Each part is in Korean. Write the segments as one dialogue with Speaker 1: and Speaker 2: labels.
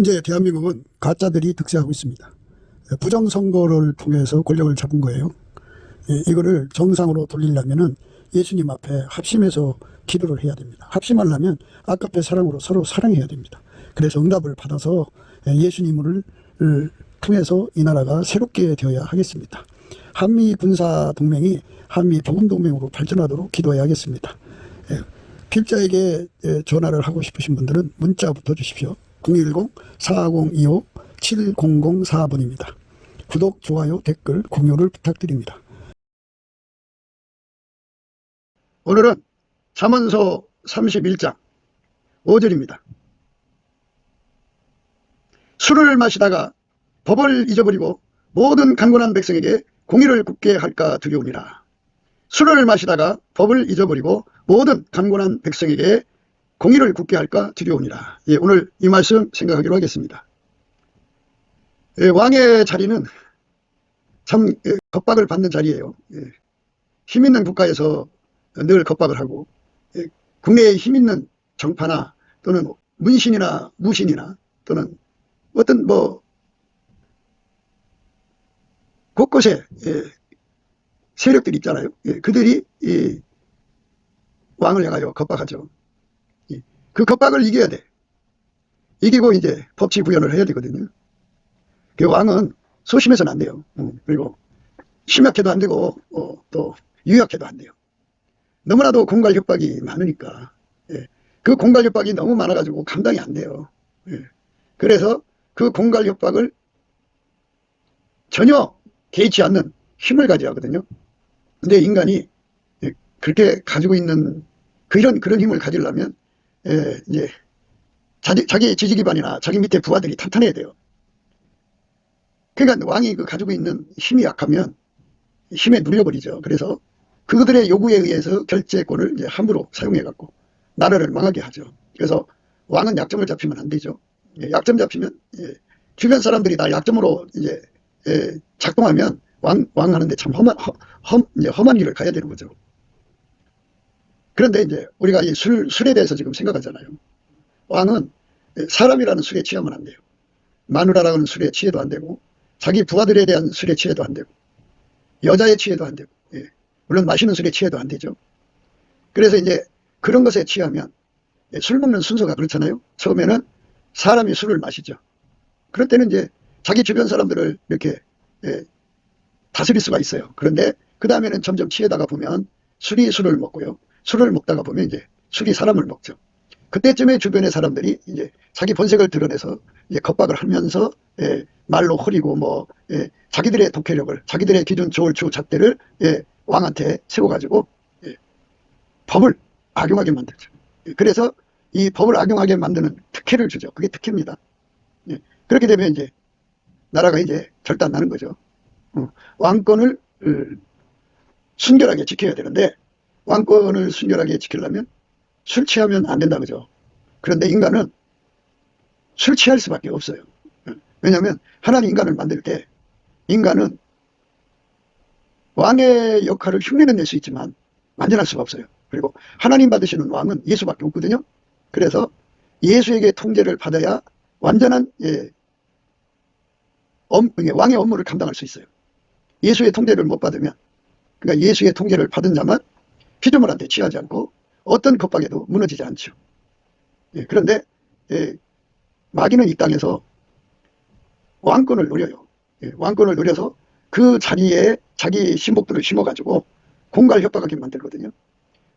Speaker 1: 현재 대한민국은 가짜들이 득세하고 있습니다. 부정선거를 통해서 권력을 잡은 거예요. 이거를 정상으로 돌리려면 예수님 앞에 합심해서 기도를 해야 됩니다. 합심하려면 아까페 사랑으로 서로 사랑해야 됩니다. 그래서 응답을 받아서 예수님을 통해서 이 나라가 새롭게 되어야 하겠습니다. 한미 군사 동맹이 한미 복음 동맹으로 발전하도록 기도해야겠습니다. 필자에게 전화를 하고 싶으신 분들은 문자부터 주십시오. 010-4025-7004번입니다. 구독, 좋아요, 댓글, 공유를 부탁드립니다. 오늘은 잠언서 31장 5절입니다. 술을 마시다가 법을 잊어버리고 모든 강건한 백성에게 공의를 굳게 할까 두려우니라. 술을 마시다가 법을 잊어버리고 모든 강건한 백성에게 공의를 굳게 할까 두려우니라. 오늘 이 말씀 생각하기로 하겠습니다. 왕의 자리는 참 겁박을 받는 자리예요. 힘 있는 국가에서 늘 겁박을 하고, 국내에 힘 있는 정파나 또는 문신이나 무신이나 또는 어떤 곳곳에 세력들이 있잖아요. 그들이 왕을 향하여 겁박하죠. 그 겁박을 이겨야 돼. 이기고 이제 법치 구현을 해야 되거든요. 그 왕은 소심해서는 안 돼요. 그리고 심약해도 안 되고 또 유약해도 안 돼요. 너무나도 공갈 협박이 많으니까. 그 공갈 협박이 너무 많아가지고 감당이 안 돼요. 그래서 그 공갈 협박을 전혀 개의치 않는 힘을 가져야 하거든요. 근데 인간이 그렇게 가지고 있는 그런 힘을 가지려면 이제 자기 지지 기반이나 자기 밑에 부하들이 탄탄해야 돼요. 그러니까 왕이 가지고 있는 힘이 약하면 힘에 눌려버리죠. 그래서 그들의 요구에 의해서 결재권을 이제 함부로 사용해갖고 나라를 망하게 하죠. 그래서 왕은 약점을 잡히면 안 되죠. 약점 잡히면 주변 사람들이 다 약점으로 이제 작동하면 왕 하는데 참 험한 길을 가야 되는 거죠. 그런데 이제 우리가 이 술에 대해서 지금 생각하잖아요. 왕은 사람이라는 술에 취하면 안 돼요. 마누라라는 술에 취해도 안 되고, 자기 부하들에 대한 술에 취해도 안 되고, 여자에 취해도 안 되고, 물론 마시는 술에 취해도 안 되죠. 그래서 이제 그런 것에 취하면, 술 먹는 순서가 그렇잖아요. 처음에는 사람이 술을 마시죠. 그럴 때는 이제 자기 주변 사람들을 이렇게 다스릴 수가 있어요. 그런데 그 다음에는 점점 취해다가 보면 술이 술을 먹고요. 술을 먹다가 보면 이제 술이 사람을 먹죠. 그때쯤에 주변의 사람들이 이제 자기 본색을 드러내서 이제 겁박을 하면서 말로 허리고 자기들의 독해력을, 자기들의 기준 조울추 잣대를 왕한테 세워가지고 법을 악용하게 만들죠. 그래서 이 법을 악용하게 만드는 특혜를 주죠. 그게 특혜입니다. 그렇게 되면 이제 나라가 이제 절단나는 거죠. 왕권을 순결하게 지켜야 되는데, 왕권을 순결하게 지키려면 술 취하면 안 된다 그죠. 그런데 인간은 술 취할 수밖에 없어요. 왜냐하면 하나님 인간을 만들 때 인간은 왕의 역할을 흉내는 낼 수 있지만 완전할 수가 없어요. 그리고 하나님 받으시는 왕은 예수밖에 없거든요. 그래서 예수에게 통제를 받아야 완전한 왕의 업무를 감당할 수 있어요. 예수의 통제를 못 받으면, 그러니까 예수의 통제를 받은 자만 피조물한테 취하지 않고 어떤 겁박에도 무너지지 않죠. 그런데 마귀는 이 땅에서 왕권을 노려요. 왕권을 노려서 그 자리에 자기 신복들을 심어가지고 공갈 협박하게 만들거든요.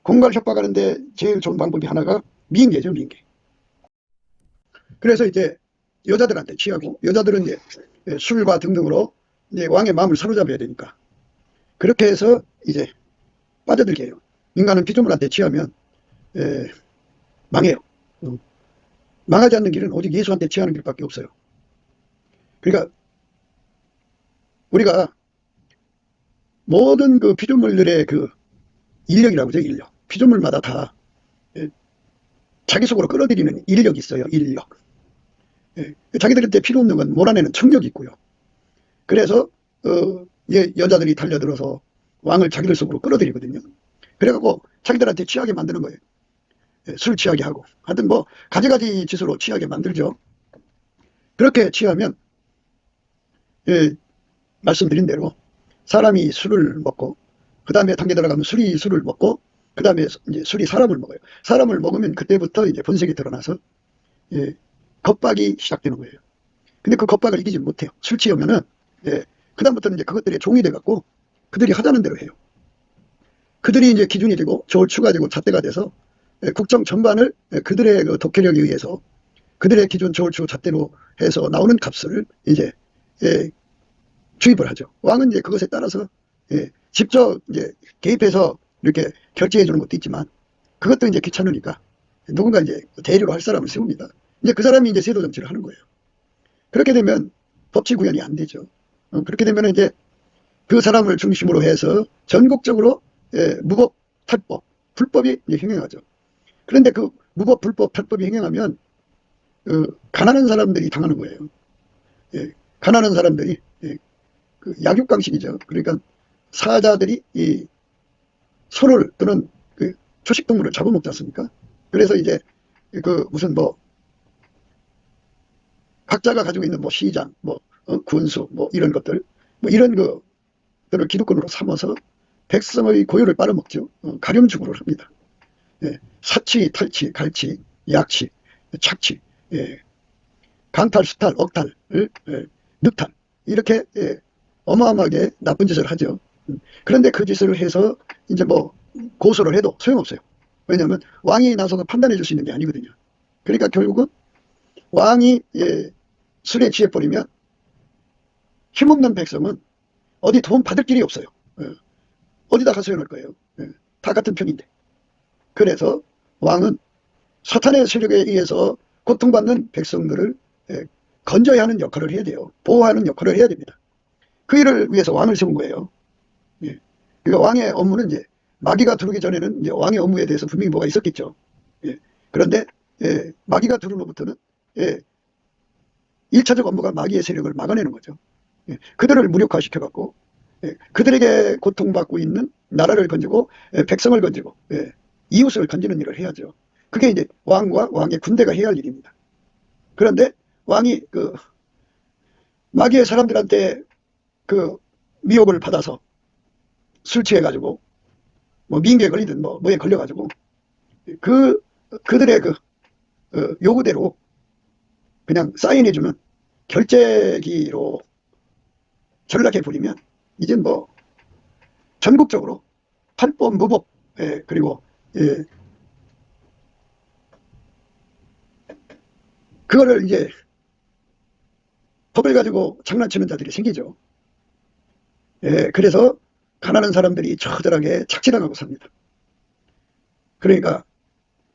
Speaker 1: 공갈 협박하는데 제일 좋은 방법이 하나가 미인계죠, 미인계. 그래서 이제 여자들한테 취하고, 여자들은 이제 술과 등등으로 이제 왕의 마음을 사로잡아야 되니까 그렇게 해서 이제 빠져들게 해요. 인간은 피조물한테 취하면 망해요. 망하지 않는 길은 오직 예수한테 취하는 길밖에 없어요. 그러니까 우리가 모든 그 피조물들의 그 인력이라고 하죠. 인력. 피조물마다 다 자기 속으로 끌어들이는 인력이 있어요. 인력. 자기들한테 필요 없는 건 몰아내는 청력이 있고요. 그래서 여자들이 달려들어서 왕을 자기들 속으로 끌어들이거든요. 그래갖고 자기들한테 취하게 만드는 거예요. 술 취하게 하고, 하여튼 가지가지 짓으로 취하게 만들죠. 그렇게 취하면 예, 말씀드린 대로 사람이 술을 먹고 그 다음에 단계 들어가면 술이 술을 먹고 그 다음에 이제 술이 사람을 먹어요. 사람을 먹으면 그때부터 이제 본색이 드러나서 예, 겁박이 시작되는 거예요. 근데 그 겁박을 이기지 못해요. 술 취하면은 예, 그 다음부터는 이제 그것들이 종이 돼갖고 그들이 하자는 대로 해요. 그들이 이제 기준이 되고 저울추가 되고 잣대가 돼서 예, 국정 전반을 예, 그들의 그 독해력에 의해서 그들의 기준 저울추 잣대로 해서 나오는 값을 이제 예, 주입을 하죠. 왕은 이제 그것에 따라서 예, 직접 이제 개입해서 이렇게 결제해 주는 것도 있지만 그것도 이제 귀찮으니까 누군가 이제 대리로 할 사람을 세웁니다. 이제 그 사람이 이제 세도 정치를 하는 거예요. 그렇게 되면 법치 구현이 안 되죠. 그렇게 되면 이제 그 사람을 중심으로 해서 전국적으로 예, 무법, 탈법, 불법이 이제 행행하죠. 그런데 그 무법, 불법, 탈법이 행행하면 가난한 사람들이 당하는 거예요. 예, 가난한 사람들이 예, 그 약육강식이죠. 그러니까 사자들이 이 소를 또는 그 초식동물을 잡아먹지 않습니까? 그래서 이제 그 무슨 뭐 각자가 가지고 있는 뭐 시장, 뭐 군수, 뭐 이런 것들, 뭐 이런 것들을 기득권으로 삼아서 백성의 고유를 빨아먹죠. 가렴주구를 합니다. 예, 사치, 탈치, 갈치, 약치, 착치, 예, 강탈, 수탈, 억탈, 예, 늑탈 이렇게 예, 어마어마하게 나쁜 짓을 하죠. 그런데 그 짓을 해서 이제 뭐 고소를 해도 소용없어요. 왜냐하면 왕이 나서서 판단해 줄 수 있는 게 아니거든요. 그러니까 결국은 왕이 예, 술에 취해버리면 힘없는 백성은 어디 도움 받을 길이 없어요. 예, 어디다 가서 소용할 거예요. 예, 다 같은 편인데. 그래서 왕은 사탄의 세력에 의해서 고통받는 백성들을 예, 건져야 하는 역할을 해야 돼요. 보호하는 역할을 해야 됩니다. 그 일을 위해서 왕을 세운 거예요. 예. 그러니까 왕의 업무는 이제 마귀가 들어오기 전에는 이제 왕의 업무에 대해서 분명히 뭐가 있었겠죠. 예. 그런데 예, 마귀가 들어온 후부터는 예, 1차적 업무가 마귀의 세력을 막아내는 거죠. 예. 그들을 무력화시켜갖고 예, 그들에게 고통받고 있는 나라를 건지고 예, 백성을 건지고 예, 이웃을 건지는 일을 해야죠. 그게 이제 왕과 왕의 군대가 해야 할 일입니다. 그런데 왕이 그 마귀의 사람들한테 그 미혹을 받아서 술 취해가지고 뭐 민계에 걸리든 뭐에 걸려가지고 그들의 그 요구대로 그냥 사인해주는 결제기로 전락해 버리면 이제 뭐 전국적으로 탈법, 무법 예, 그리고 예, 그거를 이제 법을 가지고 장난치는 자들이 생기죠. 예, 그래서 가난한 사람들이 처절하게 착취당하고 삽니다. 그러니까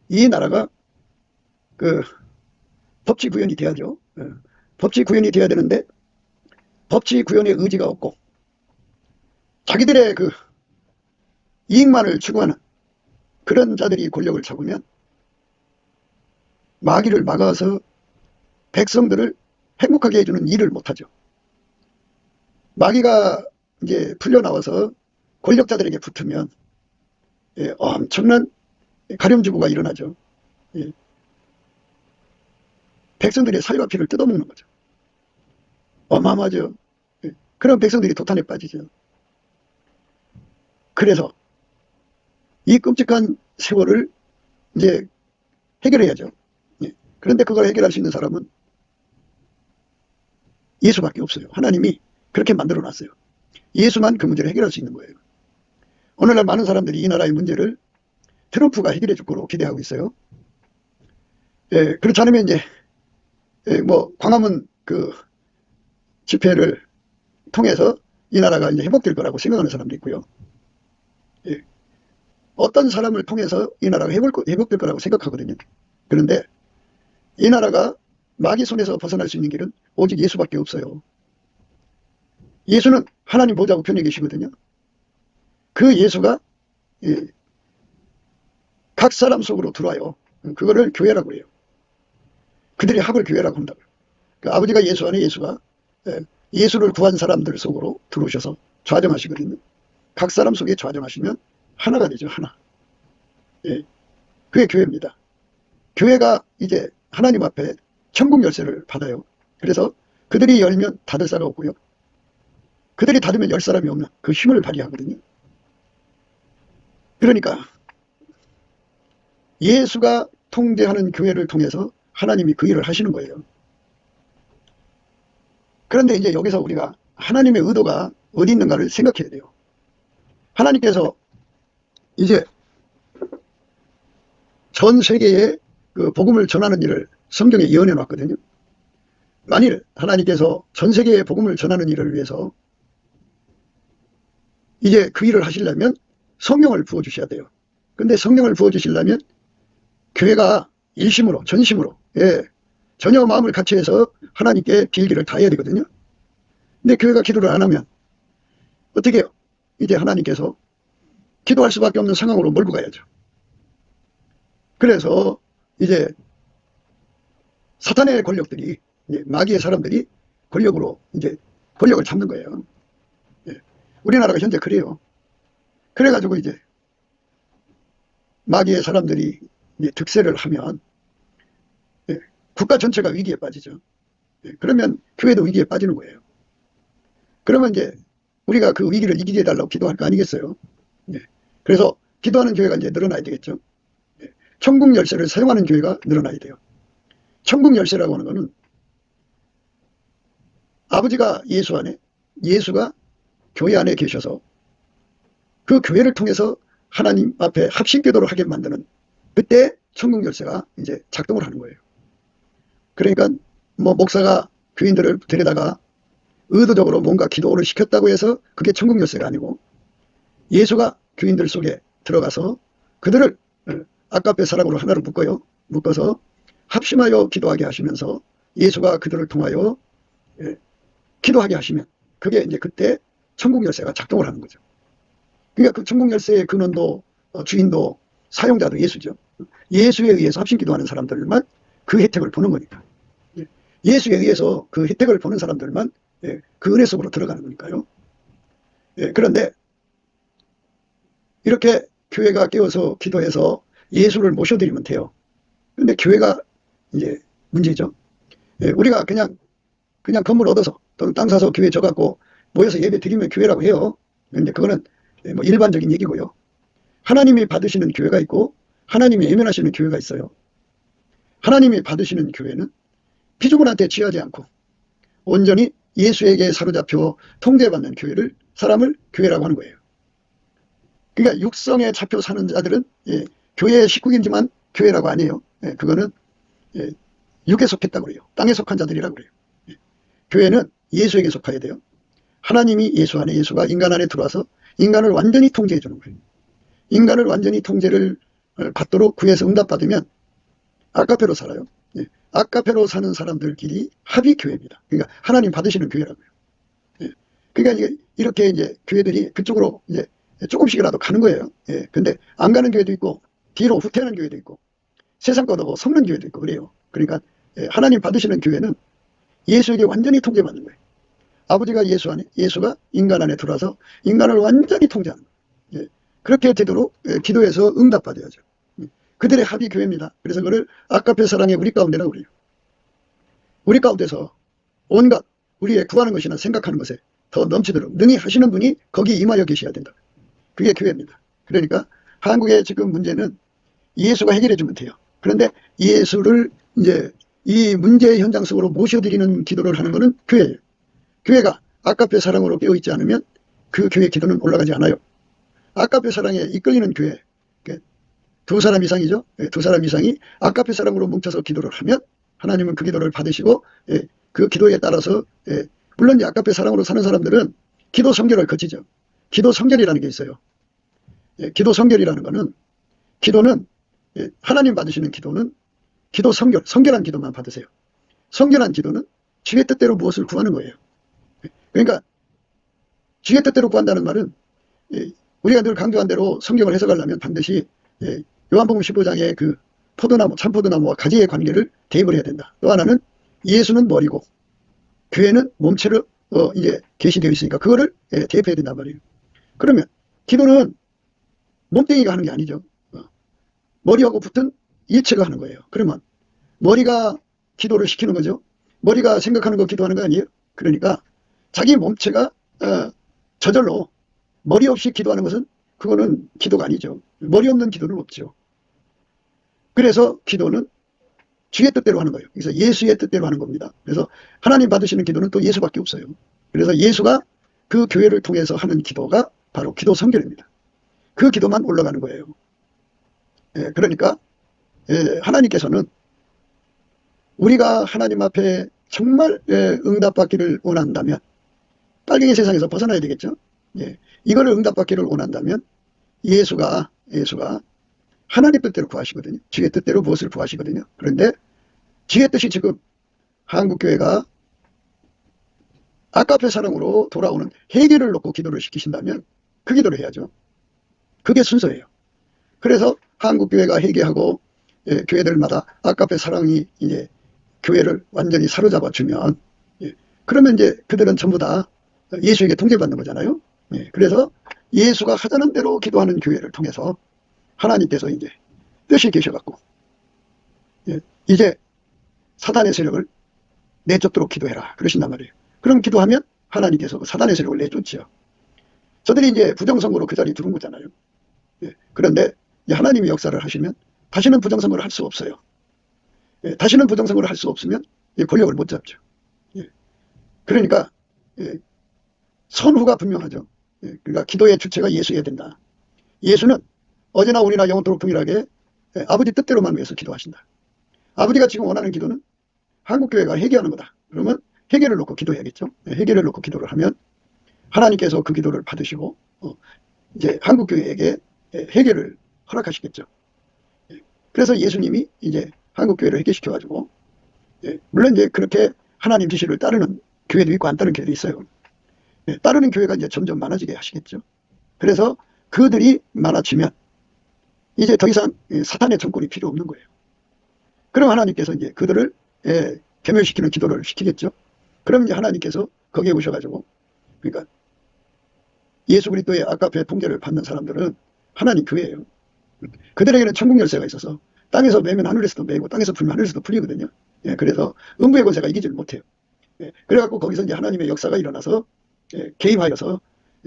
Speaker 1: 이 나라가 그 법치 구현이 돼야죠. 예, 법치 구현이 돼야 되는데 법치 구현의 의지가 없고 자기들의 그 이익만을 추구하는 그런 자들이 권력을 잡으면 마귀를 막아서 백성들을 행복하게 해주는 일을 못하죠. 마귀가 이제 풀려나와서 권력자들에게 붙으면 예, 엄청난 가렴주구가 일어나죠. 예, 백성들의 살과 피를 뜯어먹는 거죠. 어마어마하죠. 예, 그런 백성들이 도탄에 빠지죠. 그래서 이 끔찍한 세월을 이제 해결해야죠. 예, 그런데 그걸 해결할 수 있는 사람은 예수밖에 없어요. 하나님이 그렇게 만들어 놨어요. 예수만 그 문제를 해결할 수 있는 거예요. 오늘날 많은 사람들이 이 나라의 문제를 트럼프가 해결해 줄 거로 기대하고 있어요. 예, 그렇지 않으면 이제 예, 뭐 광화문 그 집회를 통해서 이 나라가 이제 회복될 거라고 생각하는 사람도 있고요. 예, 어떤 사람을 통해서 이 나라가 회복될 거라고 생각하거든요. 그런데 이 나라가 마귀 손에서 벗어날 수 있는 길은 오직 예수밖에 없어요. 예수는 하나님 보좌 우편에 계시거든요. 그 예수가 예, 각 사람 속으로 들어와요. 그거를 교회라고 해요. 그들이 학을 교회라고 한다고요. 그 아버지가 예수 안에 예수가 예, 예수를 구한 사람들 속으로 들어오셔서 좌정하시거든요. 각 사람 속에 좌정하시면 하나가 되죠. 하나. 예, 그게 교회입니다. 교회가 이제 하나님 앞에 천국 열쇠를 받아요. 그래서 그들이 열면 닫을 사람이 없고요. 그들이 닫으면 열 사람이 없는 그 힘을 발휘하거든요. 그러니까 예수가 통제하는 교회를 통해서 하나님이 그 일을 하시는 거예요. 그런데 이제 여기서 우리가 하나님의 의도가 어디 있는가를 생각해야 돼요. 하나님께서 이제 전 세계에 그 복음을 전하는 일을 성경에 예언해 놨거든요. 만일 하나님께서 전 세계에 복음을 전하는 일을 위해서 이제 그 일을 하시려면 성령을 부어주셔야 돼요. 근데 성령을 부어주시려면 교회가 일심으로 전심으로 전혀 마음을 같이 해서 하나님께 빌기를 다 해야 되거든요. 근데 교회가 기도를 안 하면 어떻게 해요? 이제 하나님께서 기도할 수밖에 없는 상황으로 몰고 가야죠. 그래서 이제 사탄의 권력들이, 마귀의 사람들이 권력으로 이제 권력을 잡는 거예요. 우리나라가 현재 그래요. 그래가지고 이제 마귀의 사람들이 이제 득세를 하면 국가 전체가 위기에 빠지죠. 그러면 교회도 위기에 빠지는 거예요. 그러면 이제 우리가 그 위기를 이기게 해달라고 기도할 거 아니겠어요. 그래서 기도하는 교회가 이제 늘어나야 되겠죠. 천국 열쇠를 사용하는 교회가 늘어나야 돼요. 천국 열쇠라고 하는 거는 아버지가 예수 안에, 예수가 교회 안에 계셔서 그 교회를 통해서 하나님 앞에 합심기도를 하게 만드는, 그때 천국 열쇠가 이제 작동을 하는 거예요. 그러니까 뭐 목사가 교인들을 데려다가 의도적으로 뭔가 기도를 시켰다고 해서 그게 천국 열쇠가 아니고, 예수가 교인들 속에 들어가서 그들을 아까페 사랑으로 하나로 묶어서 합심하여 기도하게 하시면서 예수가 그들을 통하여 기도하게 하시면 그게 이제 그때 천국 열쇠가 작동을 하는 거죠. 그러니까 그 천국 열쇠의 근원도 주인도 사용자도 예수죠. 예수에 의해서 합심 기도하는 사람들만 그 혜택을 보는 거니까. 예수에 의해서 그 혜택을 보는 사람들만 그 은혜 속으로 들어가는 거니까요. 그런데 이렇게 교회가 깨어서 기도해서 예수를 모셔드리면 돼요. 그런데 교회가 이제 문제죠. 우리가 그냥 건물 얻어서 또는 땅 사서 교회 져갖고 모여서 예배 드리면 교회라고 해요. 그런데 그거는 뭐 일반적인 얘기고요. 하나님이 받으시는 교회가 있고 하나님이 예면하시는 교회가 있어요. 하나님이 받으시는 교회는 피조물한테 취하지 않고 온전히 예수에게 사로잡혀 통제받는 사람을 교회라고 하는 거예요. 그러니까 육성에 잡혀 사는 자들은 교회의 식구이지만 교회라고 안 해요. 그거는 육에 속했다고 그래요. 땅에 속한 자들이라고 그래요. 교회는 예수에게 속해야 돼요. 하나님이 예수 안에, 예수가 인간 안에 들어와서 인간을 완전히 통제해 주는 거예요. 인간을 완전히 통제를 받도록 구해서 응답받으면 아카페로 살아요. 아카페로 사는 사람들끼리 합이 교회입니다. 그러니까 하나님 받으시는 교회라고요. 그러니까 이렇게 이제 교회들이 그쪽으로 이제 조금씩이라도 가는 거예요. 근데 안 가는 교회도 있고 뒤로 후퇴하는 교회도 있고 세상 거도 섞는 교회도 있고 그래요. 그러니까 하나님 받으시는 교회는 예수에게 완전히 통제받는 거예요. 아버지가 예수 안에, 예수가 인간 안에 들어와서 인간을 완전히 통제하는 거예요. 그렇게 되도록 기도해서 응답받아야죠. 그들의 합이 교회입니다. 그래서 그걸 아카페 사랑의 우리 가운데라고 그래요. 우리 가운데서 온갖 우리의 구하는 것이나 생각하는 것에 더 넘치도록 능히 하시는 분이 거기 임하여 계셔야 된다. 그게 교회입니다. 그러니까 한국의 지금 문제는 예수가 해결해 주면 돼요. 그런데 예수를 이제 이 문제의 현장 속으로 모셔드리는 기도를 하는 것은 교회예요. 교회가 아카페 사랑으로 깨어있지 않으면 그 교회 기도는 올라가지 않아요. 아카페 사랑에 이끌리는 교회, 두 사람 이상이죠. 두 사람 이상이 아카페 사랑으로 뭉쳐서 기도를 하면 하나님은 그 기도를 받으시고 그 기도에 따라서 물론 이 아카페 사랑으로 사는 사람들은 기도 성결을 거치죠. 기도 성결이라는 게 있어요. 기도 성결이라는 거는 기도는 하나님 받으시는 기도는 기도 성결한 기도만 받으세요. 성결한 기도는 주의 뜻대로 무엇을 구하는 거예요. 그러니까 주의 뜻대로 구한다는 말은 우리가 늘 강조한 대로 성경을 해석하려면 반드시 요한복음 15장의 그 포도나무, 참포도나무와 가지의 관계를 대입을 해야 된다. 또 하나는 예수는 머리고 교회는 몸체로 이제 계시되어 있으니까 그거를 대입해야 된단 말이에요. 그러면 기도는 몸뚱이가 하는 게 아니죠. 머리하고 붙은 일체가 하는 거예요. 그러면 머리가 기도를 시키는 거죠. 머리가 생각하는 거 기도하는 거 아니에요? 그러니까 자기 몸체가 저절로 머리 없이 기도하는 것은 그거는 기도가 아니죠. 머리 없는 기도는 없죠. 그래서 기도는 주의 뜻대로 하는 거예요. 그래서 예수의 뜻대로 하는 겁니다. 그래서 하나님 받으시는 기도는 또 예수밖에 없어요. 그래서 예수가 그 교회를 통해서 하는 기도가 바로 기도 성결입니다. 그 기도만 올라가는 거예요. 그러니까 하나님께서는 우리가 하나님 앞에 정말 응답받기를 원한다면 빨갱이 세상에서 벗어나야 되겠죠. 이거를 응답받기를 원한다면 예수가 하나님 뜻대로 구하시거든요. 주의 뜻대로 무엇을 구하시거든요. 그런데 주의 뜻이 지금 한국교회가 아까페 사랑으로 돌아오는 회개를 놓고 기도를 시키신다면 그 기도를 해야죠. 그게 순서예요. 그래서 한국교회가 회개하고 교회들마다 아까페 사랑이 이제 교회를 완전히 사로잡아 주면 그러면 이제 그들은 전부 다 예수에게 통제받는 거잖아요. 그래서 예수가 하자는 대로 기도하는 교회를 통해서 하나님께서 이제 뜻이 계셔갖고 이제 사단의 세력을 내쫓도록 기도해라 그러신단 말이에요. 그럼 기도하면 하나님께서 사단의 세력을 내쫓지요. 저들이 이제 부정선거로 그 자리에 들어온 거잖아요. 그런데 하나님이 역사를 하시면 다시는 부정선거를 할 수 없어요. 다시는 부정선거를 할 수 없으면 권력을 못 잡죠. 그러니까 선후가 분명하죠. 그러니까 기도의 주체가 예수여야 된다. 예수는 어제나 오늘이나 영원토록 동일하게 아버지 뜻대로만 위해서 기도하신다. 아버지가 지금 원하는 기도는 한국교회가 회개하는 거다. 그러면 회개를 놓고 기도해야겠죠. 회개를 놓고 기도를 하면 하나님께서 그 기도를 받으시고 이제 한국교회에게 회개를 허락하시겠죠. 그래서 예수님이 이제 한국교회를 회개시켜가지고 물론 이제 그렇게 하나님 지시를 따르는 교회도 있고 안 따르는 교회도 있어요. 따르는 교회가 이제 점점 많아지게 하시겠죠. 그래서 그들이 많아지면 이제 더 이상 사탄의 정권이 필요 없는 거예요. 그럼 하나님께서 이제 그들을 괴멸시키는 기도를 시키겠죠. 그럼 이제 하나님께서 거기에 오셔가지고 그러니까 예수 그리스도의 아까페 통제를 받는 사람들은 하나님 교회예요. 그들에게는 천국 열쇠가 있어서 땅에서 매면 하늘에서도 매고 땅에서 풀면 하늘에서도 풀리거든요. 그래서 음부의 권세가 이기지를 못해요. 그래갖고 거기서 이제 하나님의 역사가 일어나서 개입하여서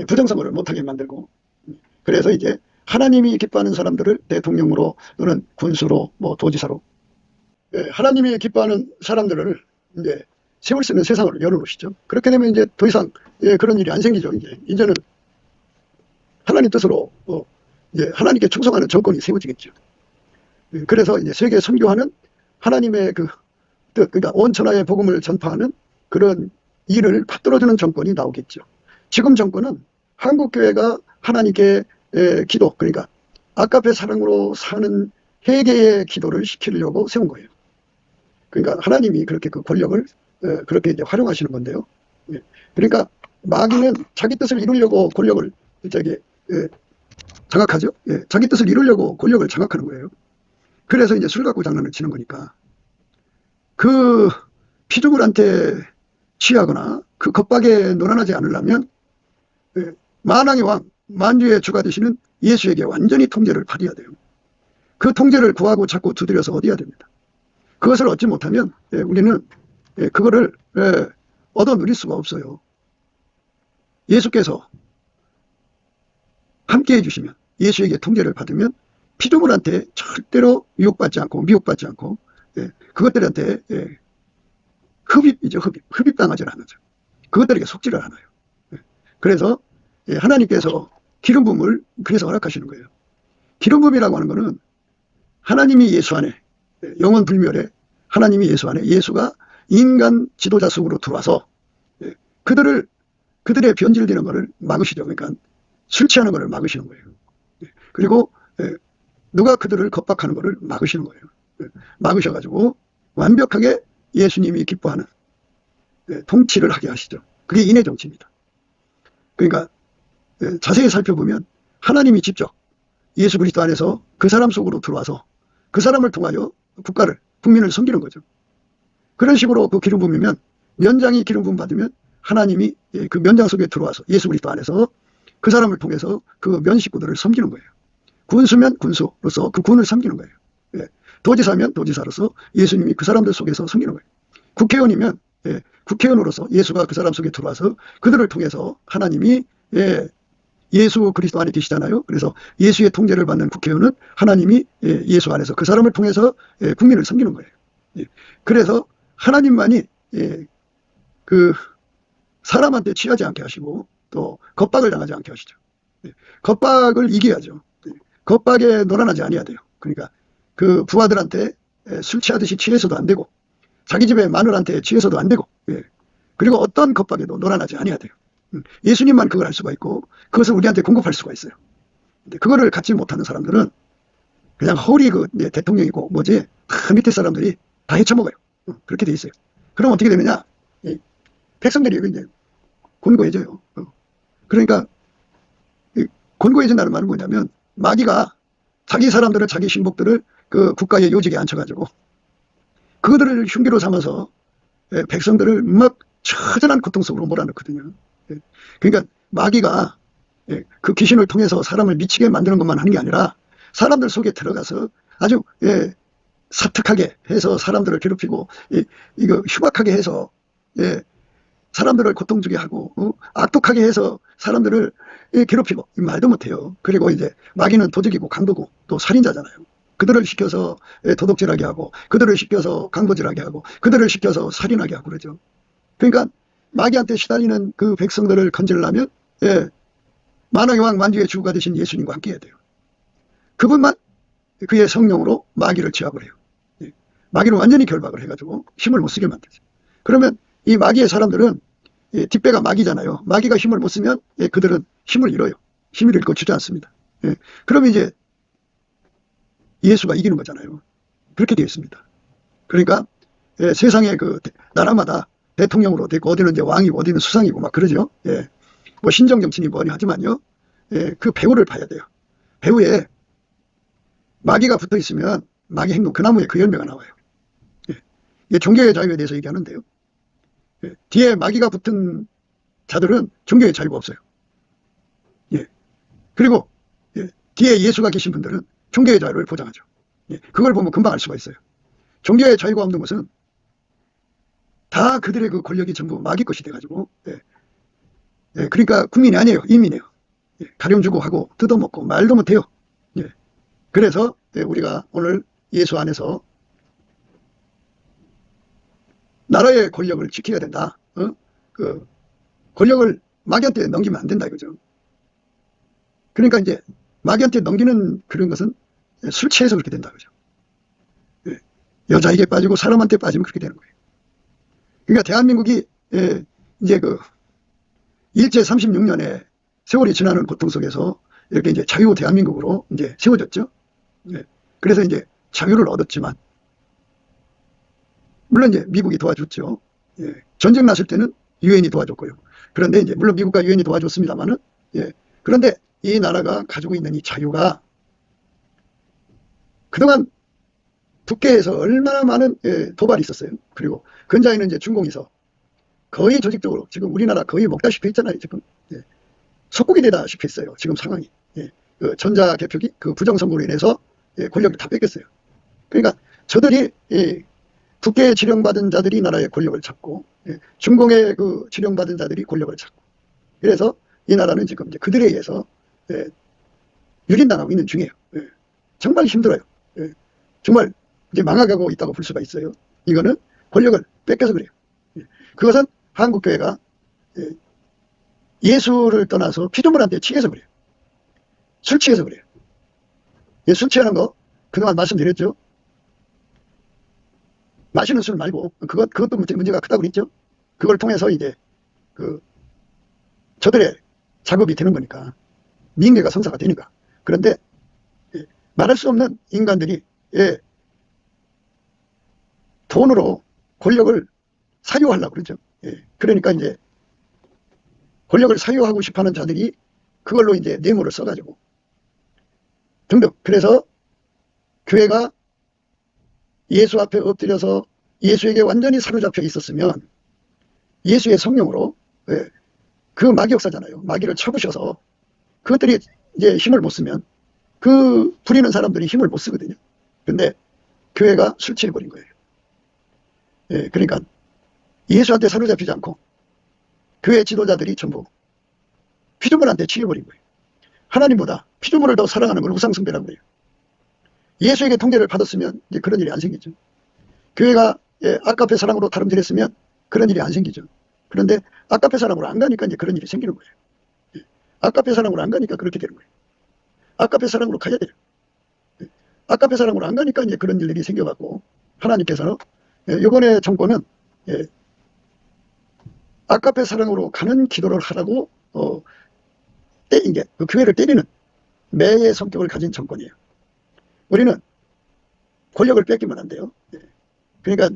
Speaker 1: 부정선거를 못하게 만들고 그래서 이제 하나님이 기뻐하는 사람들을 대통령으로 또는 군수로 뭐 도지사로 하나님이 기뻐하는 사람들을 이제 세울 수 있는 세상을 열어놓으시죠. 그렇게 되면 이제 더 이상 그런 일이 안 생기죠. 이제는 하나님 뜻으로 이제 하나님께 충성하는 정권이 세워지겠죠. 그래서 이제 세계 선교하는 하나님의 그 뜻, 그러니까 온 천하의 복음을 전파하는 그런 일을 받들어주는 정권이 나오겠죠. 지금 정권은 한국교회가 하나님께 기도, 그러니까 아까페 사랑으로 사는 회개의 기도를 시키려고 세운 거예요. 그러니까 하나님이 그렇게 그 권력을 그렇게 이제 활용하시는 건데요. 그러니까 마귀는 자기 뜻을 이루려고 권력을 장악하죠. 자기 뜻을 이루려고 권력을 장악하는 거예요. 그래서 이제 술 갖고 장난을 치는 거니까 그 피조물한테 취하거나 그 겁박에 놀아나지 않으려면 만왕의 왕, 만주의 주가 되시는 예수에게 완전히 통제를 받아야 돼요. 그 통제를 구하고 자꾸 두드려서 얻어야 됩니다. 그것을 얻지 못하면 우리는 그거를 얻어 누릴 수가 없어요. 예수께서 함께 해주시면 예수에게 통제를 받으면 피조물한테 절대로 유혹받지 않고 미혹받지 않고 그것들한테 흡입이죠. 흡입당하지 않아죠. 그것들에게 속지를 않아요. 그래서 하나님께서 기름 부음을 그래서 허락하시는 거예요. 기름 부음이라고 하는 것은 하나님이 예수 안에 영원 불멸에 하나님이 예수 안에 예수가 인간 지도자 속으로 들어와서 그들의 변질되는 것을 막으시죠. 그러니까 술 취하는 것을 막으시는 거예요. 그리고 누가 그들을 겁박하는 것을 막으시는 거예요. 막으셔가지고 완벽하게 예수님이 기뻐하는 통치를 하게 하시죠. 그게 인의 정치입니다. 그러니까 자세히 살펴보면 하나님이 직접 예수 그리스도 안에서 그 사람 속으로 들어와서 그 사람을 통하여 국민을 섬기는 거죠. 그런 식으로 그 기름 부음이면 면장이 기름 부음 받으면 하나님이 그 면장 속에 들어와서 예수 그리스도 안에서 그 사람을 통해서 그 면 식구들을 섬기는 거예요. 군수면 군수로서 그 군을 섬기는 거예요. 도지사면 도지사로서 예수님이 그 사람들 속에서 섬기는 거예요. 국회의원이면 국회의원으로서 예수가 그 사람 속에 들어와서 그들을 통해서 하나님이 예수 그리스도 안에 계시잖아요. 그래서 예수의 통제를 받는 국회의원은 하나님이 예수 안에서 그 사람을 통해서 국민을 섬기는 거예요. 그래서 하나님만이 그 사람한테 취하지 않게 하시고 또 겁박을 당하지 않게 하시죠. 겁박을 이겨야죠. 겁박에 놀아나지 아니어야 돼요. 그러니까 그 부하들한테 술 취하듯이 취해서도 안 되고 자기 집에 마누라한테 취해서도 안 되고 그리고 어떤 겁박에도 놀아나지 아니어야 돼요. 예수님만 그걸 할 수가 있고 그것을 우리한테 공급할 수가 있어요. 근데 그거를 갖지 못하는 사람들은 그냥 허리 대통령이고 뭐지 다 밑에 사람들이 다 헤쳐먹어요. 그렇게 돼 있어요. 그럼 어떻게 되느냐? 백성들이 이제 곤고해져요. 그러니까 곤고해진다는 말은 뭐냐면 마귀가 자기 사람들을 자기 신복들을 그 국가의 요직에 앉혀가지고 그들을 흉기로 삼아서 백성들을 막 처절한 고통 속으로 몰아넣거든요. 그러니까 마귀가 그 귀신을 통해서 사람을 미치게 만드는 것만 하는 게 아니라 사람들 속에 들어가서 아주 사특하게 해서 사람들을 괴롭히고 이거 흉악하게 해서 사람들을 고통 주게 하고 악독하게 해서 사람들을 괴롭히고 말도 못해요. 그리고 이제 마귀는 도적이고 강도고 또 살인자잖아요. 그들을 시켜서 도둑질하게 하고 그들을 시켜서 강도질하게 하고 그들을 시켜서 살인하게 하고 그러죠. 그러니까 마귀한테 시달리는 그 백성들을 건지려면 만왕의 왕 만주의 주가 되신 예수님과 함께 해야 돼요. 그분만 그의 성령으로 마귀를 제압을 해요. 마귀를 완전히 결박을 해가지고 힘을 못 쓰게 만들죠. 그러면 이 마귀의 사람들은 뒷배가 마귀잖아요. 마귀가 힘을 못 쓰면 그들은 힘을 잃어요. 힘을 잃고 주저앉습니다. 그러면 이제 예수가 이기는 거잖아요. 그렇게 되어 있습니다. 그러니까 세상의 그 나라마다 대통령으로 되고 어디는 이제 왕이고 어디는 수상이고 막 그러죠. 뭐 신정 정치니 뭐니 하지만요. 그 배후를 봐야 돼요. 배후에 마귀가 붙어 있으면 마귀 행동 그 나무에 그 열매가 나와요. 종교의 자유에 대해서 얘기하는데요. 뒤에 마귀가 붙은 자들은 종교의 자유가 없어요. 그리고 뒤에 예수가 계신 분들은 종교의 자유를 보장하죠. 그걸 보면 금방 알 수가 있어요. 종교의 자유가 없는 것은 다 그들의 그 권력이 전부 마귀 것이 돼가지고 그러니까 국민이 아니에요. 인민이에요. 가령 주고 하고 뜯어먹고 말도 못해요. 그래서 우리가 오늘 예수 안에서 나라의 권력을 지켜야 된다. 그 권력을 마귀한테 넘기면 안 된다 이거죠. 그러니까 이제 마귀한테 넘기는 그런 것은 술 취해서 그렇게 된다 그죠. 여자에게 빠지고 사람한테 빠지면 그렇게 되는 거예요. 그러니까 대한민국이 이제 그 일제 36년에 세월이 지나는 고통 속에서 이렇게 이제 자유 대한민국으로 이제 세워졌죠. 그래서 이제 자유를 얻었지만 물론 이제 미국이 도와줬죠. 전쟁 났을 때는 유엔이 도와줬고요. 그런데 이제 물론 미국과 유엔이 도와줬습니다만은 그런데 이 나라가 가지고 있는 이 자유가 그동안 북계에서 얼마나 많은 도발이 있었어요. 그리고 근자에는 이제 중공에서 거의 조직적으로 지금 우리나라 거의 먹다시피 했잖아요. 지금 속국이 되다시피 했어요. 지금 상황이. 그 전자개표기 그 부정선거로 인해서 권력을 다 뺏겼어요. 그러니까 저들이 북계에 지령받은 자들이 나라의 권력을 잡고 중공에 그 지령받은 자들이 권력을 잡고 그래서 이 나라는 지금 이제 그들에 의해서 유린당하고 있는 중이에요. 정말 힘들어요. 정말 이제 망해가고 있다고 볼 수가 있어요. 이거는 권력을 뺏겨서 그래요. 그것은 한국교회가 예수를 떠나서 피조물한테 취해서 그래요. 술 취해서 그래요. 술 취하는 거 그동안 말씀드렸죠. 마시는 술 말고 그것도 문제가 크다고 그랬죠. 그걸 통해서 이제 저들의 작업이 되는 거니까 민계가 성사가 되니까. 그런데 말할 수 없는 인간들이 돈으로 권력을 사유하려고 그러죠. 그러니까 이제 권력을 사유하고 싶어하는 자들이 그걸로 이제 뇌물을 써가지고 등등. 그래서 교회가 예수 앞에 엎드려서 예수에게 완전히 사로잡혀 있었으면 예수의 성령으로 그 마귀 역사잖아요. 마귀를 쳐부셔서 그것들이 이제 힘을 못 쓰면 그 부리는 사람들이 힘을 못 쓰거든요. 근데 교회가 술 취해버린 거예요. 그러니까 예수한테 사로잡히지 않고 교회 지도자들이 전부 피조물한테 치여버린 거예요. 하나님보다 피조물을 더 사랑하는 걸 우상숭배라고 해요. 예수에게 통제를 받았으면 이제 그런 일이 안 생기죠. 교회가 아까페 사랑으로 다름질했으면 그런 일이 안 생기죠. 그런데 아까페 사랑으로 안 가니까 이제 그런 일이 생기는 거예요. 아까페 사랑으로 안 가니까 그렇게 되는 거예요. 아까페 사랑으로 가야 돼요. 아까페 사랑으로 안 가니까 이제 그런 일들이 생겨갖고 하나님께서는 이번에 정권은 아까페 사랑으로 가는 기도를 하라고 이제 그 교회를 때리는 매의 성격을 가진 정권이에요. 우리는 권력을 뺏기면 안 돼요. 그러니까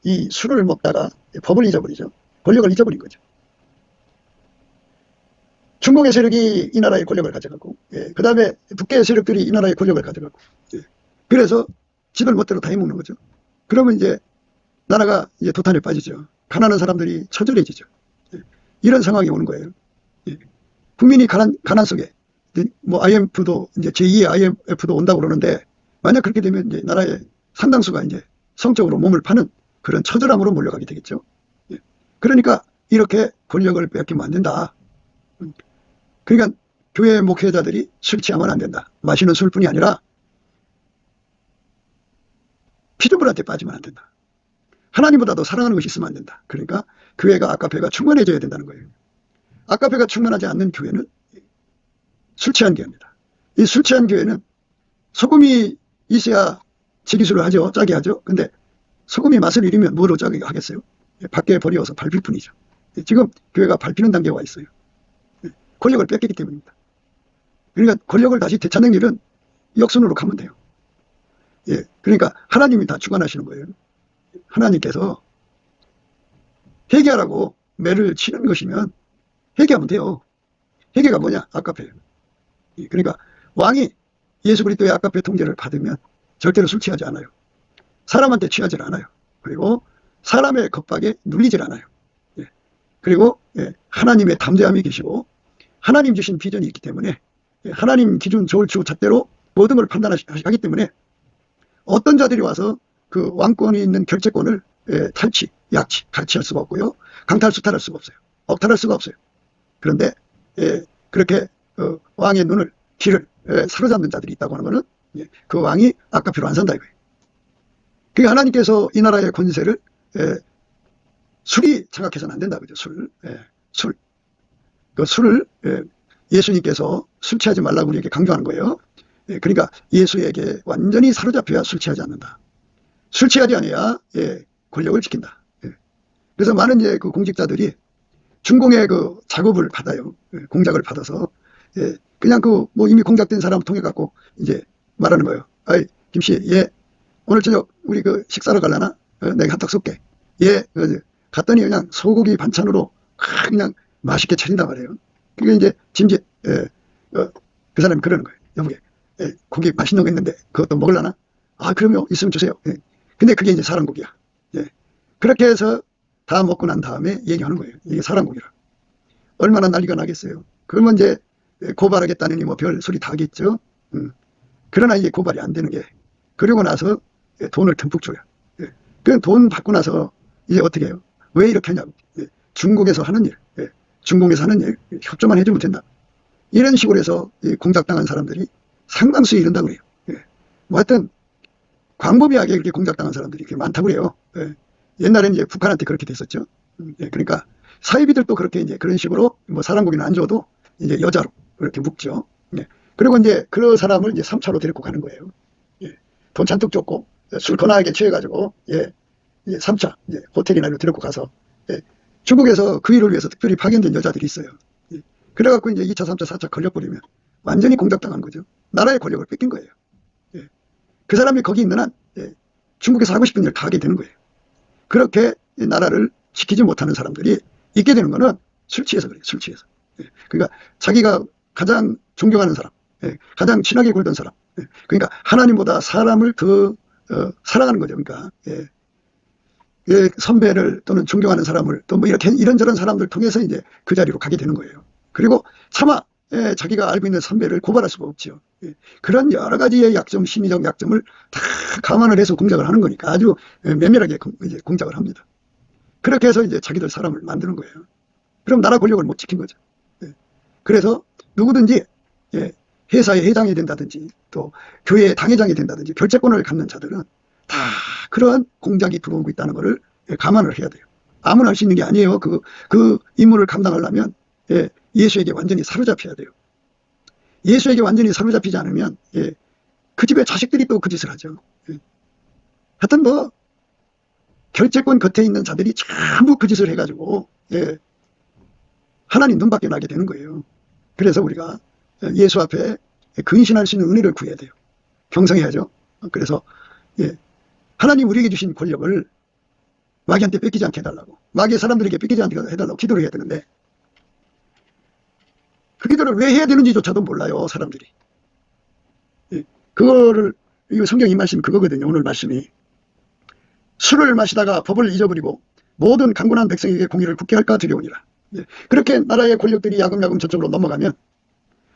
Speaker 1: 이 술을 먹다가 법을 잊어버리죠. 권력을 잊어버린 거죠. 중공의 세력이 이 나라의 권력을 가져가고, 그 다음에 북계의 세력들이 이 나라의 권력을 가져가고, 그래서 지들 멋대로 다 해먹는 거죠. 그러면 이제 나라가 이제 도탄에 빠지죠. 가난한 사람들이 처절해지죠. 이런 상황이 오는 거예요. 국민이 가난 속에 뭐 IMF도 이제 제2의 IMF도 온다고 그러는데, 만약 그렇게 되면 이제 나라의 상당수가 이제 성적으로 몸을 파는 그런 처절함으로 몰려가게 되겠죠. 그러니까 이렇게 권력을 뺏기면 안 된다. 그러니까 교회 목회자들이 술 취하면 안 된다. 마시는 술뿐이 아니라 피조물한테 빠지면 안 된다. 하나님보다도 사랑하는 것이 있으면 안 된다. 그러니까 교회가 아까페가 충만해져야 된다는 거예요. 아까페가 충만하지 않는 교회는 술 취한 교회입니다. 이 술 취한 교회는 소금이 있어야 지기술을 하죠. 짜게 하죠. 근데 소금이 맛을 잃으면 뭐로 짜게 하겠어요? 밖에 버려서 밟힐 뿐이죠. 지금 교회가 밟히는 단계에 와 있어요. 권력을 뺏기기 때문입니다. 그러니까 권력을 다시 되찾는 일은 역순으로 가면 돼요. 그러니까 하나님이 다 주관하시는 거예요. 하나님께서 회개하라고 매를 치는 것이면 회개하면 돼요. 회개가 뭐냐? 아까페예요. 그러니까 왕이 예수 그리스도의 아까페 통제를 받으면 절대로 술 취하지 않아요. 사람한테 취하지 않아요. 그리고 사람의 겁박에 눌리질 않아요. 그리고 하나님의 담대함이 계시고 하나님 주신 비전이 있기 때문에 하나님 기준 저울추 잣대로 모든 걸 판단하기 때문에 어떤 자들이 와서 그 왕권이 있는 결재권을 탈취, 약취, 갈취할 수가 없고요. 강탈수탈할 수가 없어요. 억탈할 수가 없어요. 그런데 그렇게 왕의 눈을, 귀를 사로잡는 자들이 있다고 하는 것은 그 왕이 아까페로 안 산다 이거예요. 그게 하나님께서 이 나라의 권세를 술이 장악해서는 안 된다 그죠. 술. 그 술을 예수님께서 술 취하지 말라고 우리에게 강조하는 거예요. 그러니까 예수에게 완전히 사로잡혀야 술 취하지 않는다. 술 취하지 않아야 권력을 지킨다. 그래서 많은 이제 그 공직자들이 준공의 그 작업을 받아요. 공작을 받아서 그냥 그 뭐 이미 공작된 사람 통해 갖고 이제 말하는 거예요. 아이 김씨, 오늘 저녁 우리 그 식사로 갈라나? 내가 한턱 쏠게. 갔더니 그냥 소고기 반찬으로 그냥 맛있게 차린단 말이에요. 그게 이제 짐짓 그 사람이 그러는 거예요. 여보게 고기 맛있는 거 있는데 그것도 먹을라나? 아 그럼요, 있으면 주세요. 근데 그게 이제 사람 고기야. 그렇게 해서 다 먹고 난 다음에 얘기하는 거예요. 이게 사람 고기라. 얼마나 난리가 나겠어요. 그러면 이제 고발하겠다느니 뭐 별 소리 다 하겠죠. 그러나 이게 고발이 안 되는 게, 그러고 나서 돈을 듬뿍 줘요. 그 돈 받고 나서 이제 어떻게 해요? 왜 이렇게 하냐고. 중국에서 하는 일, 중공에서 하는 일 협조만 해주면 된다. 이런 식으로 해서 공작당한 사람들이 상당수 이른다고 그래요. 뭐 하여튼 광범위하게 이렇게 공작당한 사람들이 이렇게 많다고 그래요. 옛날에는 이제 북한한테 그렇게 됐었죠. 그러니까 사이비들도 그렇게 이제 그런 식으로 뭐 사람 고기는 안 줘도 이제 여자로 이렇게 묶죠. 그리고 이제 그 사람을 이제 3차로 데리고 가는 거예요. 돈 잔뜩 줬고 술 거나하게 취해가지고 3차 호텔이나 이런 데리고 가서 중국에서 그 일을 위해서 특별히 파견된 여자들이 있어요. 그래갖고 이제 2차, 3차, 4차 걸려버리면 완전히 공작당한 거죠. 나라의 권력을 뺏긴 거예요. 그 사람이 거기 있는 한 중국에서 하고 싶은 일을 다 하게 되는 거예요. 그렇게 나라를 지키지 못하는 사람들이 있게 되는 거는 술 취해서 그래요. 술 취해서. 그러니까 자기가 가장 존경하는 사람, 가장 친하게 굴던 사람, 그러니까 하나님보다 사람을 더 사랑하는 거죠. 그러니까 선배를 또는 존경하는 사람을 또 뭐 이렇게 이런저런 사람들 통해서 이제 그 자리로 가게 되는 거예요. 그리고 차마 자기가 알고 있는 선배를 고발할 수가 없죠. 그런 여러 가지의 약점, 심리적 약점을 다 감안을 해서 공작을 하는 거니까 아주 면밀하게 이제 공작을 합니다. 그렇게 해서 이제 자기들 사람을 만드는 거예요. 그럼 나라 권력을 못 지킨 거죠. 예. 그래서 누구든지 회사의 회장이 된다든지 또 교회의 당회장이 된다든지 결재권을 갖는 자들은 다 그러한 공작이 들어오고 있다는 것을 감안을 해야 돼요. 아무나 할 수 있는 게 아니에요. 그 임무를 감당하려면 예수에게 완전히 사로잡혀야 돼요. 예수에게 완전히 사로잡히지 않으면 그 집의 자식들이 또 그 짓을 하죠. 하여튼 뭐 결재권 겉에 있는 자들이 전부 그 짓을 해가지고 하나님 눈밖에 나게 되는 거예요. 그래서 우리가 예수 앞에 근신할 수 있는 은혜를 구해야 돼요. 경성해야죠. 그래서 하나님 우리에게 주신 권력을 마귀한테 뺏기지 않게 해달라고, 마귀의 사람들에게 뺏기지 않게 해달라고 기도를 해야 되는데 그 기도를 왜 해야 되는지조차도 몰라요, 사람들이. 그거를, 이거 성경 이 말씀 그거거든요. 오늘 말씀이 술을 마시다가 법을 잊어버리고 모든 강군한 백성에게 공의를 굳게 할까 두려우니라. 그렇게 나라의 권력들이 야금야금 저쪽으로 넘어가면,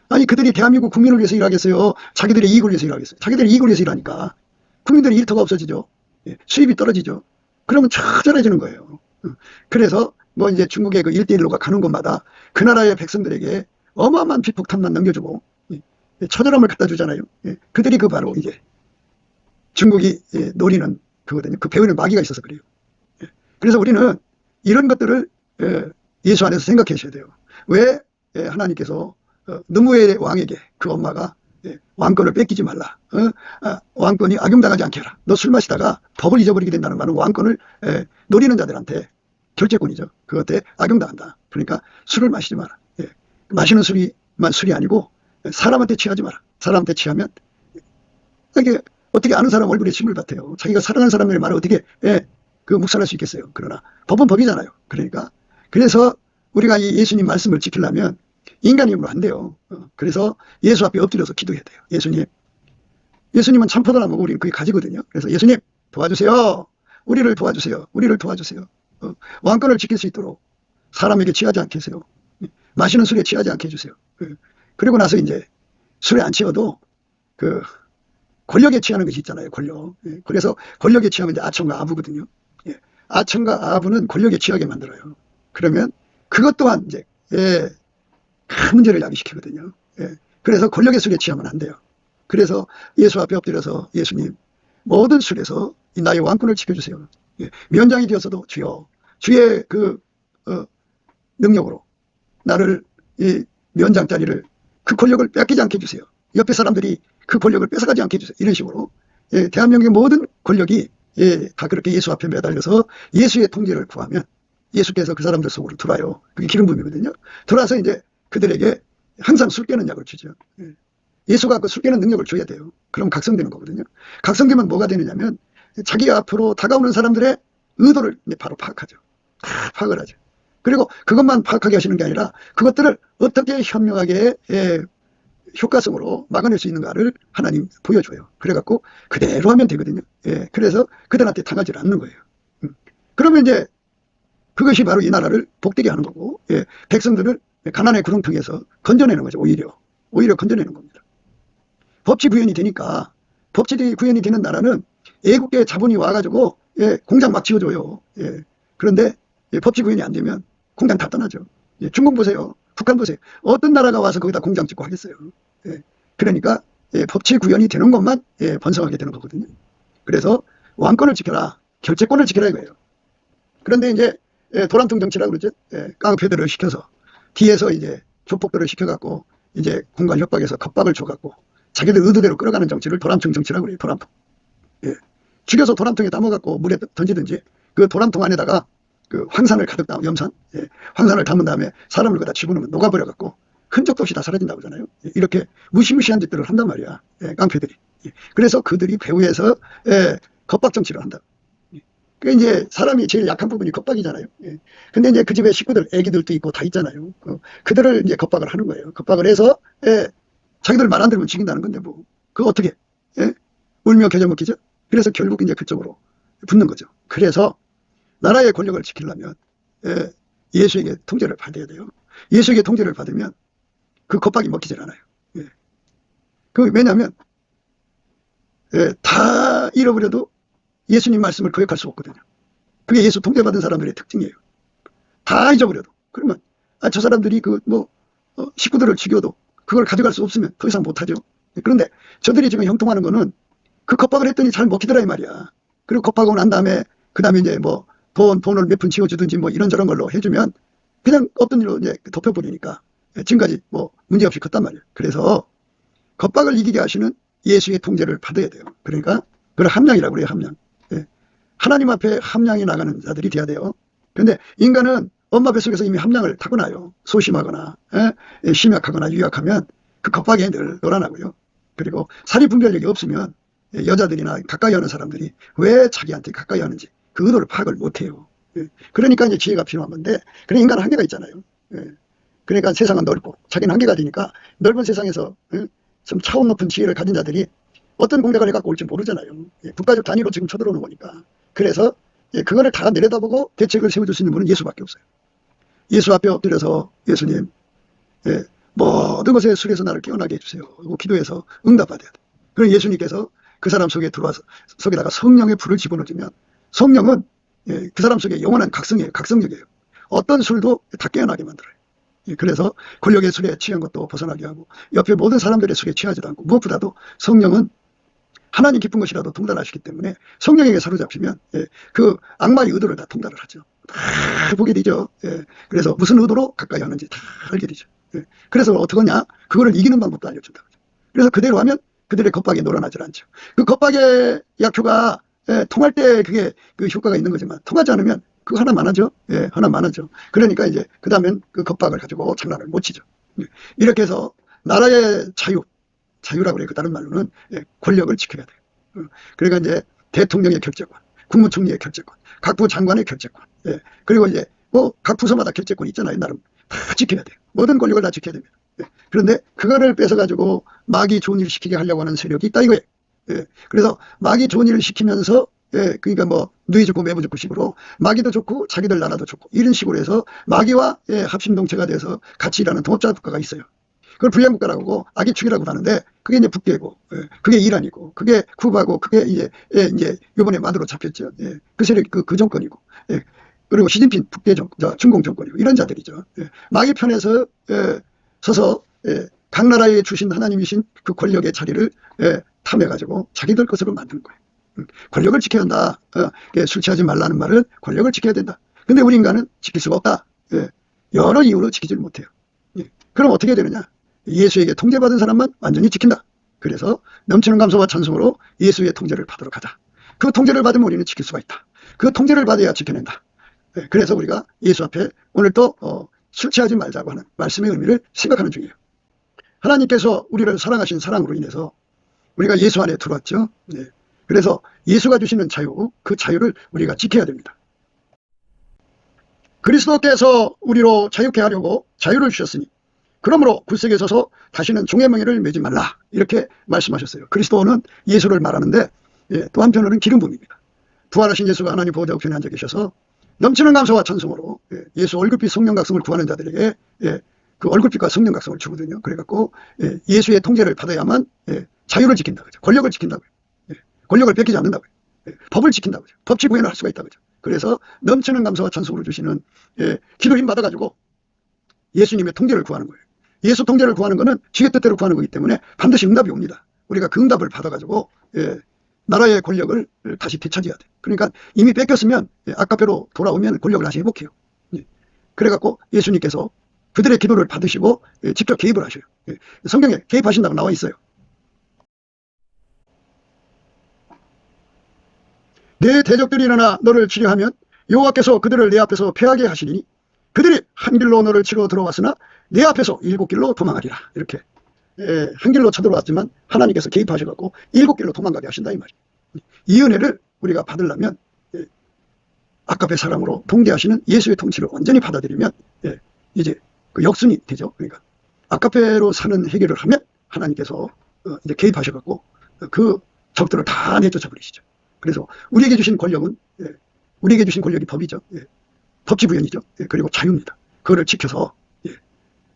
Speaker 1: 아니 그들이 대한민국 국민을 위해서 일하겠어요? 자기들의 이익을 위해서 일하겠어요? 자기들의 이익을 위해서 일하니까 국민들의 일터가 없어지죠. 수입이 떨어지죠. 그러면 처절해지는 거예요. 그래서 뭐 이제 중국의 그 1대1로가 가는 곳마다 그 나라의 백성들에게 어마어마한 비폭탄만 넘겨주고 처절함을 갖다 주잖아요. 그들이 그 바로 이제 중국이 노리는 그거거든요. 그 배우는 마귀가 있어서 그래요. 그래서 우리는 이런 것들을 예수 안에서 생각하셔야 돼요. 왜 하나님께서 느무의 왕에게 그 엄마가 왕권을 뺏기지 말라. 왕권이 악용당하지 않게 해라. 너 술 마시다가 법을 잊어버리게 된다는 말은 왕권을 노리는 자들한테 결재권이죠. 그것에 악용당한다. 그러니까 술을 마시지 마라. 마시는 술이만 술이 아니고 사람한테 취하지 마라. 사람한테 취하면 이게 어떻게 아는 사람 얼굴에 침을 뱉어요. 자기가 사랑하는 사람의 말을 어떻게 그 묵살할 수 있겠어요. 그러나 법은 법이잖아요. 그러니까 그래서 우리가 이 예수님 말씀을 지키려면 인간의 힘으로 안 돼요. 그래서 예수 앞에 엎드려서 기도해야 돼요. 예수님은 참포도나무고 우리는 그게 가지거든요. 그래서 예수님 도와주세요. 우리를 도와주세요. 우리를 도와주세요. 왕권을 지킬 수 있도록 사람에게 취하지 않게 해주세요. 마시는 술에 취하지 않게 해주세요. 그리고 나서 이제 술에 안 취해도 그 권력에 취하는 것이 있잖아요. 권력. 그래서 권력에 취하면 이제 아첨과 아부거든요. 아첨과 아부는 권력에 취하게 만들어요. 그러면 그것 또한 이제 큰 문제를 야기시키거든요. 그래서 권력의 술에 취하면 안 돼요. 그래서 예수 앞에 엎드려서 예수님 모든 술에서 나의 왕권을 지켜주세요. 면장이 되었어도 주여 주의 그 능력으로 나를 이 면장 자리를 그 권력을 뺏기지 않게 해주세요. 옆에 사람들이 그 권력을 뺏어가지 않게 해주세요. 이런 식으로 대한민국의 모든 권력이 다 그렇게 예수 앞에 매달려서 예수의 통제를 구하면 예수께서 그 사람들 속으로 들어와요. 그게 기름 부음이거든요. 들어와서 이제 그들에게 항상 술 깨는 약을 주죠. 예수가 그 술 깨는 능력을 줘야 돼요. 그럼 각성되는 거거든요. 각성되면 뭐가 되느냐면 자기 앞으로 다가오는 사람들의 의도를 바로 파악하죠. 다 파악을 하죠. 그리고 그것만 파악하게 하시는 게 아니라 그것들을 어떻게 현명하게 효과성으로 막아낼 수 있는가를 하나님 보여줘요. 그래갖고 그대로 하면 되거든요. 그래서 그들한테 당하지 않는 거예요. 그러면 이제 그것이 바로 이 나라를 복되게 하는 거고, 백성들을 가난의 구렁텅이에서 건져내는 거죠. 오히려 건져내는 겁니다. 법치 구현이 되니까, 법치 구현이 되는 나라는 애국계 자본이 와가지고 공장 막 지어줘요. 그런데 법치 구현이 안 되면 공장 다 떠나죠. 중국 보세요. 북한 보세요. 어떤 나라가 와서 거기다 공장 짓고 하겠어요. 그러니까 법치 구현이 되는 것만 번성하게 되는 거거든요. 그래서 왕권을 지켜라, 결재권을 지켜라 이거예요. 그런데 이제 도란통 정치라고 그러죠. 깡패들을 시켜서 뒤에서 이제 조폭들을 시켜갖고 이제 공간 협박에서 겁박을 줘갖고 자기들 의도대로 끌어가는 정치를 도란통 정치라고 그래요. 도란통. 죽여서 도란통에 담아갖고 물에 던지든지 그 도란통 안에다가 그 황산을 가득 담아, 염산, 황산을 담은 다음에 사람을 거기다 집어넣으면 녹아버려갖고 흔적도 없이 다 사라진다고 하잖아요. 이렇게 무시무시한 짓들을 한단 말이야. 깡패들이. 그래서 그들이 배후에서 겁박 정치를 한다. 그 이제 사람이 제일 약한 부분이 겁박이잖아요. 근데 이제 그 집에 식구들, 애기들도 있고 다 있잖아요. 그들을 이제 겁박을 하는 거예요. 겁박을 해서 자기들 말 안 들으면 죽인다는 건데 뭐 그거 어떻게? 울며 겨자 먹기죠. 그래서 결국 이제 그쪽으로 붙는 거죠. 그래서 나라의 권력을 지키려면 예수에게 통제를 받아야 돼요. 예수에게 통제를 받으면 그 겁박이 먹히질 않아요. 왜냐하면 다 잃어버려도 예수님 말씀을 거역할 수 없거든요. 그게 예수 통제받은 사람들의 특징이에요. 다 잊어버려도. 그러면 저 사람들이 식구들을 죽여도 그걸 가져갈 수 없으면 더 이상 못하죠. 그런데 저들이 지금 형통하는 거는 그 겁박을 했더니 잘 먹히더라 이 말이야. 그리고 겁박하고 난 다음에 그 다음에 이제 뭐 돈을 몇 푼 지어주든지 뭐 이런저런 걸로 해주면 그냥 없던 일로 이제 덮여버리니까 지금까지 뭐 문제없이 컸단 말이에요. 그래서 겁박을 이기게 하시는 예수의 통제를 받아야 돼요. 그러니까 그걸 함량이라고 그래요. 함량. 하나님 앞에 함량이 나가는 자들이 돼야 돼요. 그런데 인간은 엄마 뱃속에서 이미 함량을 타고나요. 소심하거나 심약하거나 유약하면 그 겁박에 늘 놀아나고요. 그리고 사리 분별력이 없으면 여자들이나 가까이 하는 사람들이 왜 자기한테 가까이 하는지 그 의도를 파악을 못해요. 그러니까 이제 지혜가 필요한 건데, 그런 인간은 한계가 있잖아요. 그러니까 세상은 넓고 자기는 한계가 되니까 넓은 세상에서 좀 차원 높은 지혜를 가진 자들이 어떤 공격을 해갖고 올지 모르잖아요. 국가적 단위로 지금 쳐들어오는 거니까. 그래서 그거를 다 내려다보고 대책을 세워줄 수 있는 분은 예수밖에 없어요. 예수 앞에 엎드려서 예수님, 모든 것에 술에서 나를 깨어나게 해주세요. 그리고 기도해서 응답받아야 돼. 그럼 예수님께서 그 사람 속에다가 성령의 불을 집어넣으면 성령은 그 사람 속에 영원한 각성이에요. 각성력이에요. 어떤 술도 다 깨어나게 만들어요. 그래서 권력의 술에 취한 것도 벗어나게 하고 옆에 모든 사람들의 술에 취하지도 않고, 무엇보다도 성령은 하나님 깊은 것이라도 통달하시기 때문에 성령에게 사로잡히면 그 악마의 의도를 다 통달을 하죠. 다 보게 되죠. 그래서 무슨 의도로 가까이 하는지 다 알게 되죠. 그래서 어떡하냐? 그거를 이기는 방법도 알려준다. 그래서 그대로 하면 그들의 겁박에 놀아나질 않죠. 그 겁박의 약효가 통할 때 그게 그 효과가 있는 거지만 통하지 않으면 그거 하나만 하죠. 하나만 하죠. 그러니까 이제 그 다음엔 그 겁박을 가지고 장난을 못 치죠. 이렇게 해서 나라의 자유라고 그래요. 그 다른 말로는 권력을 지켜야 돼요. 그러니까 이제 대통령의 결재권, 국무총리의 결재권, 각부 장관의 결재권, 그리고 이제 각 부서마다 결재권 있잖아요. 나름 다 지켜야 돼요. 모든 권력을 다 지켜야 됩니다. 그런데 그거를 뺏어가지고 마귀 좋은 일을 시키게 하려고 하는 세력이 있다 이거예요. 그래서 마귀 좋은 일을 시키면서 그러니까 뭐 누이 좋고 매부 좋고 식으로 마귀도 좋고 자기들 나라도 좋고 이런 식으로 해서 마귀와 합심동체가 돼서 같이 일하는 동업자 국가가 있어요. 그걸 불량국가라고 하고 악의 축이라고 하는데 그게 이제 북괴고, 그게 이란이고, 그게 쿠바고, 그게 이제 요번에 만으로 잡혔죠. 그 세력 그 정권이고, 그리고 시진핑 북괴 중공 정권이고 이런 자들이죠. 마귀 편에서 서서 각 나라에 주신 하나님이신 그 권력의 자리를 탐해가지고 자기들 것으로 만드는 거예요. 권력을 지켜야 한다. 술 취하지 말라는 말은 권력을 지켜야 된다. 근데 우리 인간은 지킬 수가 없다. 여러 이유로 지키지를 못해요. 그럼 어떻게 되느냐? 예수에게 통제받은 사람만 완전히 지킨다. 그래서 넘치는 감사와 찬송으로 예수의 통제를 받으러 가자. 그 통제를 받으면 우리는 지킬 수가 있다. 그 통제를 받아야 지켜낸다. 그래서 우리가 예수 앞에 오늘 또 술 취하지 말자고 하는 말씀의 의미를 생각하는 중이에요. 하나님께서 우리를 사랑하신 사랑으로 인해서 우리가 예수 안에 들어왔죠. 그래서 예수가 주시는 자유, 그 자유를 우리가 지켜야 됩니다. 그리스도께서 우리로 자유케 하려고 자유를 주셨으니 그러므로 굴색에 서서 다시는 종의 멍에를 매지 말라 이렇게 말씀하셨어요. 그리스도는 예수를 말하는데 또 한편으로는 기름 부음입니다. 부활하신 예수가 하나님 보호자 우편에 앉아 계셔서 넘치는 감사와 찬송으로 예수 얼굴빛 성령각성을 구하는 자들에게 그 얼굴빛과 성령각성을 주거든요. 그래갖고 예수의 통제를 받아야만 자유를 지킨다 그죠. 권력을 지킨다고요. 권력을 뺏기지 않는다고요. 법을 지킨다고요. 법치 구현을 할 수가 있다고요. 그래서 넘치는 감사와 찬송을 주시는 기도 힘 받아가지고 예수님의 통제를 구하는 거예요. 예수 통제를 구하는 거는 지의 뜻대로 구하는 거기 때문에 반드시 응답이 옵니다. 우리가 그 응답을 받아가지고 나라의 권력을 다시 되찾아야 돼. 그러니까 이미 뺏겼으면 아까표로 돌아오면 권력을 다시 회복해요. 그래갖고 예수님께서 그들의 기도를 받으시고 직접 개입을 하셔요. 성경에 개입하신다고 나와 있어요. 내 대적들이 일어나 너를 치려하면 여호와께서 그들을 내 앞에서 패하게 하시리니 그들이 한 길로 너를 치러 들어왔으나 내 앞에서 7길로 도망하리라. 이렇게 한 길로 쳐들어왔지만 하나님께서 개입하셔갖고 7길로 도망가게 하신다 이 말이에요. 이 은혜를 우리가 받으려면 아까의 사랑으로 통제하시는 예수의 통치를 완전히 받아들이면 이제 그 역순이 되죠. 그러니까 아까페로 사는 해결을 하면 하나님께서 이제 개입하셔갖고 그 적들을 다 내쫓아 버리시죠. 그래서 우리에게 주신 권력은 우리에게 주신 권력이 법이죠. 법치부연이죠. 그리고 자유입니다. 그거를 지켜서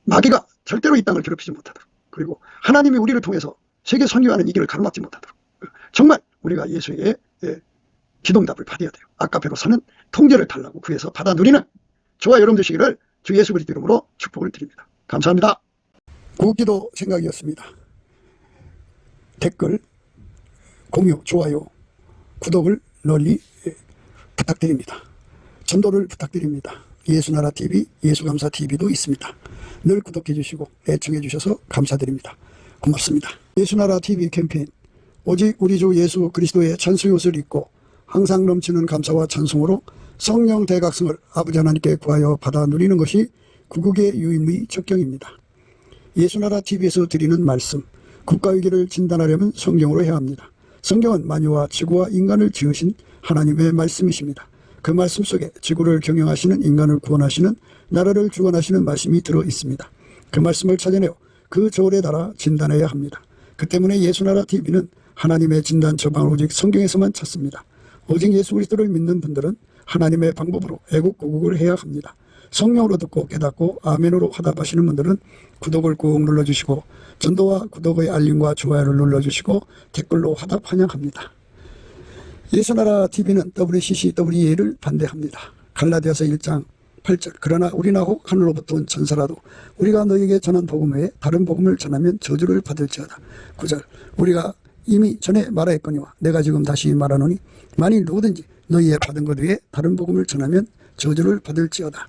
Speaker 1: 마귀가 절대로 이 땅을 괴롭히지 못하도록, 그리고 하나님이 우리를 통해서 세계 선교하는 이 길을 가로막지 못하도록 정말 우리가 예수에게 기동답을 받아야 돼요. 아까페로서는 통제를 달라고 구해서 받아 누리는 저와 여러분 되시기를 주 예수 그리스도 이름으로 축복을 드립니다. 감사합니다. 구기도 생각이었습니다. 댓글, 공유, 좋아요, 구독을 널리 부탁드립니다. 전도를 부탁드립니다. 예수나라TV, 예수감사TV도 있습니다. 늘 구독해 주시고 애청해 주셔서 감사드립니다. 고맙습니다. 예수나라TV 캠페인, 오직 우리 주 예수 그리스도의 찬송옷을 입고 항상 넘치는 감사와 찬송으로 성령 대각성을 아버지 하나님께 구하여 받아 누리는 것이 구국의 유임의 적경입니다. 예수나라TV에서 드리는 말씀, 국가위기를 진단하려면 성경으로 해야 합니다. 성경은 만유와 지구와 인간을 지으신 하나님의 말씀이십니다. 그 말씀 속에 지구를 경영하시는, 인간을 구원하시는, 나라를 주관하시는 말씀이 들어 있습니다. 그 말씀을 찾아내어 그 저울에 달아 진단해야 합니다. 그 때문에 예수나라TV는 하나님의 진단 처방을 오직 성경에서만 찾습니다. 오직 예수 그리스도를 믿는 분들은 하나님의 방법으로 애국구국을 해야 합니다. 성령으로 듣고 깨닫고 아멘으로 화답하시는 분들은 구독을 꾹 눌러주시고 전도와 구독의 알림과 좋아요를 눌러주시고 댓글로 화답 환영합니다. 예수나라TV는 WCCWE를 반대합니다. 갈라디아서 1장 8절, 그러나 우리나 혹 하늘로부터 온 천사라도 우리가 너희에게 전한 복음 외에 다른 복음을 전하면 저주를 받을지어다. 9절, 우리가 이미 전에 말하였거니와 내가 지금 다시 말하노니 만일 누구든지 너희의 받은 것 외에 다른 복음을 전하면 저주를 받을지어다.